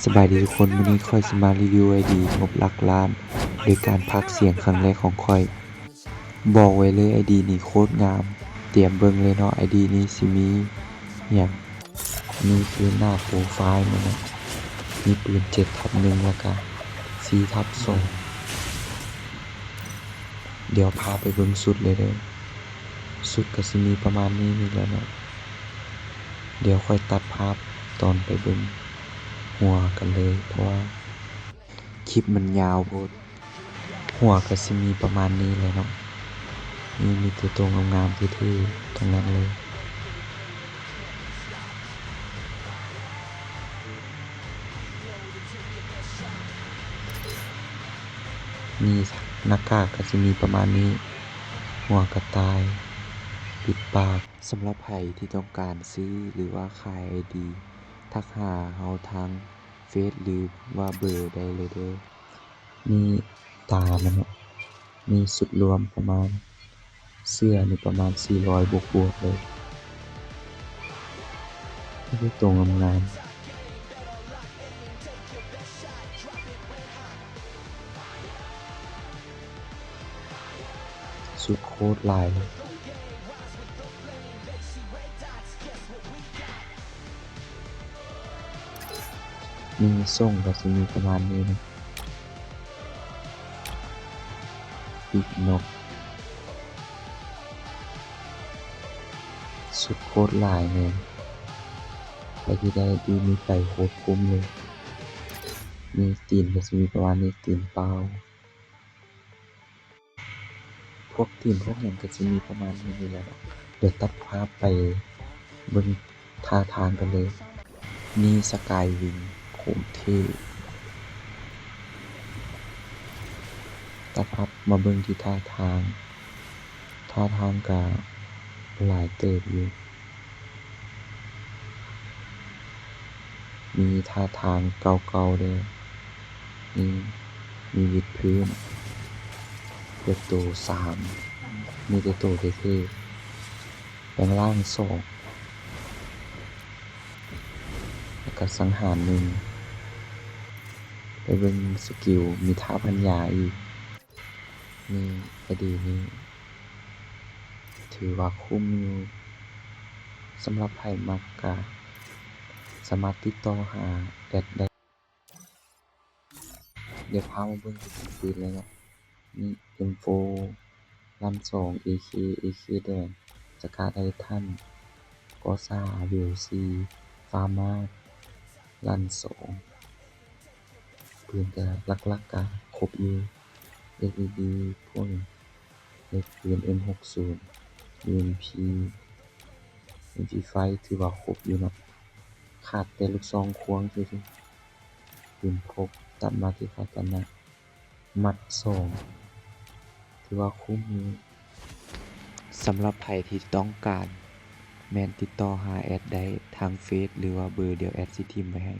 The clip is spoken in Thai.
สบายดีทุกคนวันนี้ค่อยสิมารีวิวไอดีงบหลักล้านโดยการพากย์เสียงครั้งแรกของค่อยบอกไว้เลยไอดีนี้โคตรงามเตรียมเบิ่งเลยเนาะไอดีนี้สิมีหยังนี่คือหน้าโปรไฟล์มันนะมีปืน7/1แล้วก็4/2เดี๋ยวพาไปเบิ่งสุดเลยเด้อสุดก็สิมีประมาณนี้นี่แหละเนาะเดี๋ยวค่อยตัดภาพตอนไปเบิ่งหัวกันเลยเพราะว่าคลิปมันยาวโพดหัวก็สิมีประมาณนี้เลยเนาะนี่มีแต่ตัวงามๆเท่ๆทั้งนั้นเลยมีหน้ากากก็สิมีประมาณนี้หัวกระต่ายปิดปากสำหรับใครที่ต้องการซื้อหรือว่าขายไอดีทักหาเฮาทางเฟซหรือว่าเบอร์ได้เลยเด้อนี่ตามันเนาะมีสุดรวมประมาณเสื้อนี่ประมาณ400บวกๆเลยนี่คือตัวงามๆสุดโคตรลายเลยมีทรงก็สิมีประมาณนี้นะปีกนกสุดโคตรลายเลยไปที่ได้ดีมีไก่โคตรคุ้มเลยมีตีนก็สิมีประมาณนี้ตีนเปล่าพวกตีนพวกหยังก็สิมีประมาณนี้นี่แหละเนาะเดี๋ยวตัดภาพไปเบิ่งท่าทางกันเลยมีสกายวิงโคตรเท่ตัดภาพมาเบิ่งที่ท่าทางก็หลายเติบอยู่มีท่าทางเก่าๆเด้อมีวิดพื้นเปิดโต3มีแต่โตเท่ๆแปลงร่าง2แล้วก็สังหาร1ไปเบิ่งสกิลมีท่าพันยาอีกนี่ไอดีนี้ถือว่าคุ้มอยู่สำหรับไผมักก็สามารถติดต่อหาแอดได้เดี๋ยวพามาเบิ่งปืนเลยเนาะนี่ M4 ลั่น2 AK แดงสกาไททันกอซ่า VLC ฟาร์มาลั่น2ปืนก็หลักๆก็ครบอยู่ LED พวกนี้ในปืน M60 UMP MP5 ถือว่าครบอยู่เนาะขาดแต่ลูกซองควงซื่อๆปืนพกตัดมาที่คาตานะมัด2ถือว่าคุ้มอยู่สำหรับไผที่ต้องการแม่นติดต่อหาแอดได้ทางเฟซหรือว่าเบอร์เดี๋ยวแอดสิทิมไว้ให้